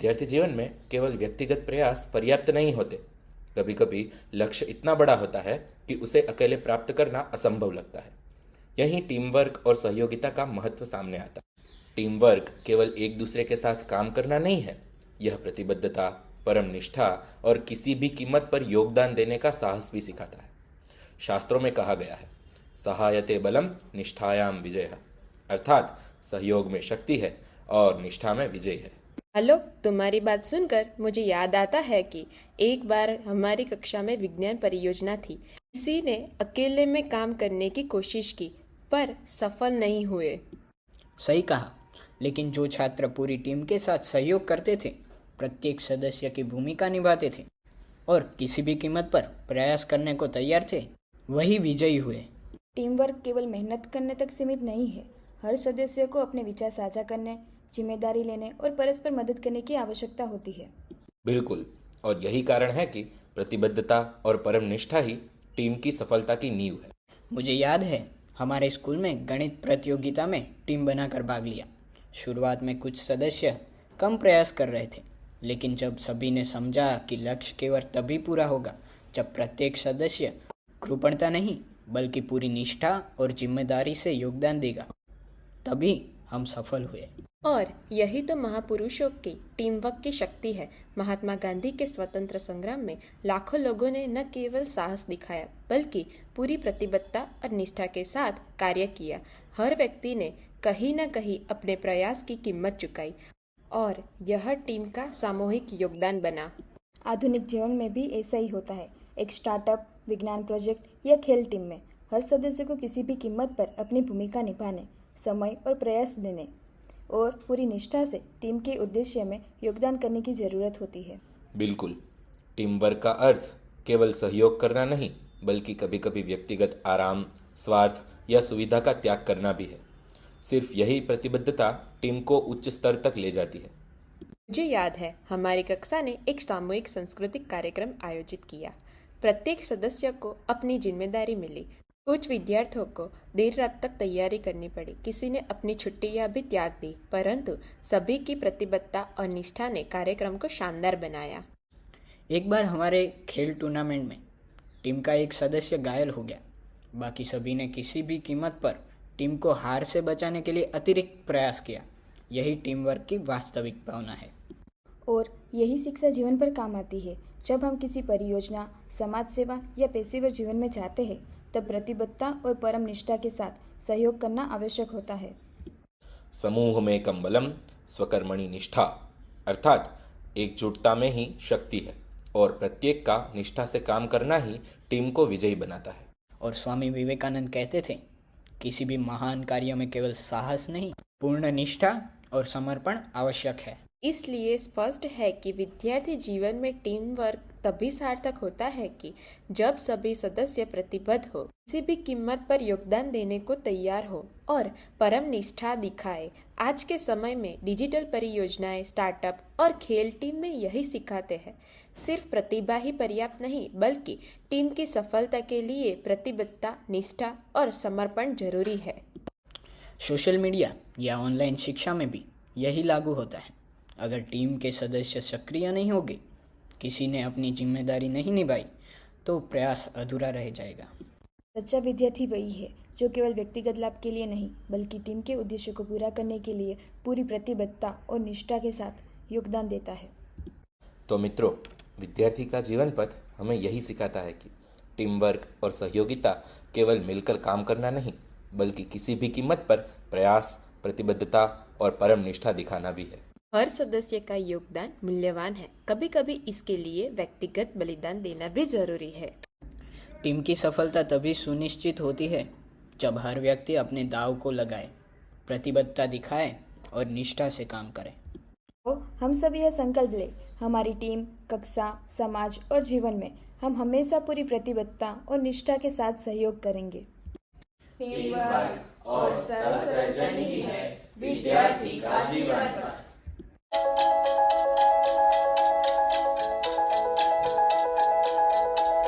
विद्यार्थी जीवन में केवल व्यक्तिगत प्रयास पर्याप्त नहीं होते। कभी कभी लक्ष्य इतना बड़ा होता है कि उसे अकेले प्राप्त करना असंभव लगता है। यहीं टीम वर्क और सहयोगिता का महत्व सामने आता है। टीम वर्क केवल एक दूसरे के साथ काम करना नहीं है, यह प्रतिबद्धता, परम निष्ठा और किसी भी कीमत पर योगदान देने का साहस भी सिखाता है। शास्त्रों में कहा गया है, सहायते बलम निष्ठायाम विजय, अर्थात सहयोग में शक्ति है और निष्ठा में विजय है। आलोक, तुम्हारी बात सुनकर मुझे याद आता है कि एक बार हमारी कक्षा में विज्ञान परियोजना थी। किसी ने अकेले में काम करने की कोशिश की पर सफल नहीं हुए। सही कहा, लेकिन जो छात्र पूरी टीम के साथ सहयोग करते थे, प्रत्येक सदस्य की भूमिका निभाते थे और किसी भी कीमत पर प्रयास करने को तैयार थे, वही विजयी हुए। टीम वर्क केवल मेहनत करने तक सीमित नहीं है। हर सदस्य को अपने विचार साझा करने, जिम्मेदारी लेने और परस्पर मदद करने की आवश्यकता होती है। बिल्कुल, और यही कारण है कि प्रतिबद्धता और परम निष्ठा ही टीम की सफलता की नींव है। मुझे याद है, हमारे स्कूल में गणित प्रतियोगिता में टीम बनाकर भाग लिया। शुरुआत में कुछ सदस्य कम प्रयास कर रहे थे, लेकिन जब सभी ने समझा कि लक्ष्य केवल तभी पूरा होगा जब प्रत्येक सदस्य कृपणता नहीं बल्कि पूरी निष्ठा और जिम्मेदारी से योगदान देगा, तभी हम सफल हुए। और यही तो महापुरुषों की टीम वर्क की शक्ति है। महात्मा गांधी के स्वतंत्र संग्राम में लाखों लोगों ने न केवल साहस दिखाया बल्कि पूरी प्रतिबद्धता और निष्ठा के साथ कार्य किया। हर व्यक्ति ने कहीं न कहीं अपने प्रयास की कीमत चुकाई और यह टीम का सामूहिक योगदान बना। आधुनिक जीवन में भी ऐसा ही होता है। एक स्टार्टअप, विज्ञान प्रोजेक्ट या खेल टीम में हर सदस्य को किसी भी कीमत पर अपनी भूमिका निभाने, समय और प्रयास देने और पूरी निष्ठा से टीम के उद्देश्य में योगदान करने की ज़रूरत होती है। बिल्कुल, टीम वर्क का अर्थ केवल सहयोग करना नहीं बल्कि कभी कभी व्यक्तिगत आराम, स्वार्थ या सुविधा का त्याग करना भी है। सिर्फ यही प्रतिबद्धता टीम को उच्च स्तर तक ले जाती है। मुझे याद है, हमारी कक्षा ने एक सामूहिक सांस्कृतिक कार्यक्रम आयोजित किया। प्रत्येक सदस्य को अपनी जिम्मेदारी मिली। कुछ विद्यार्थियों को देर रात तक तैयारी करनी पड़ी, किसी ने अपनी छुट्टियां भी त्याग दी, परंतु सभी की प्रतिबद्धता और निष्ठा ने कार्यक्रम को शानदार बनाया। एक बार हमारे खेल टूर्नामेंट में टीम का एक सदस्य घायल हो गया। बाकी सभी ने किसी भी कीमत पर टीम को हार से बचाने के लिए अतिरिक्त प्रयास किया। यही टीम वर्क की वास्तविक भावना है। और यही शिक्षा जीवन पर काम आती है। जब हम किसी परियोजना, समाज सेवा या पेशेवर जीवन में जाते हैं तब प्रतिबद्धता और परम निष्ठा के साथ सहयोग करना आवश्यक होता है। समूह में कम बलम स्वकर्मणि निष्ठा, अर्थात एकजुटता में ही शक्ति है और प्रत्येक का निष्ठा से काम करना ही टीम को विजयी बनाता है। और स्वामी विवेकानंद कहते थे, किसी भी महान कार्य में केवल साहस नहीं, पूर्ण निष्ठा और समर्पण आवश्यक है। इसलिए स्पष्ट है कि विद्यार्थी जीवन में टीम वर्क तभी सार्थक होता है कि जब सभी सदस्य प्रतिबद्ध हो, किसी भी कीमत पर योगदान देने को तैयार हो और परम निष्ठा दिखाए। आज के समय में डिजिटल परियोजनाएं, स्टार्टअप और खेल टीम में यही सिखाते हैं। सिर्फ प्रतिभा ही पर्याप्त नहीं बल्कि टीम की सफलता के लिए प्रतिबद्धता, निष्ठा और समर्पण जरूरी है। सोशल मीडिया या ऑनलाइन शिक्षा में भी यही लागू होता है। अगर टीम के सदस्य सक्रिय नहीं होंगे, किसी ने अपनी जिम्मेदारी नहीं निभाई, तो प्रयास अधूरा रह जाएगा। सच्चा विद्यार्थी वही है जो केवल व्यक्तिगत लाभ के लिए नहीं बल्कि टीम के उद्देश्य को पूरा करने के लिए पूरी प्रतिबद्धता और निष्ठा के साथ योगदान देता है। तो मित्रों, विद्यार्थी का जीवन पथ हमें यही सिखाता है कि टीम वर्क और सहयोगिता केवल मिलकर काम करना नहीं बल्कि किसी भी कीमत पर प्रयास, प्रतिबद्धता और परम निष्ठा दिखाना भी है। हर सदस्य का योगदान मूल्यवान है। कभी कभी इसके लिए व्यक्तिगत बलिदान देना भी जरूरी है। टीम की सफलता तभी सुनिश्चित होती है जब हर व्यक्ति अपने दाव को लगाए, प्रतिबद्धता दिखाए और निष्ठा से काम करे। तो हम सब यह संकल्प ले, हमारी टीम, कक्षा, समाज और जीवन में हम हमेशा पूरी प्रतिबद्धता और निष्ठा के साथ सहयोग करेंगे। टीम वर्क और सर्वसर्जन ही है विद्यार्थी का जीवन।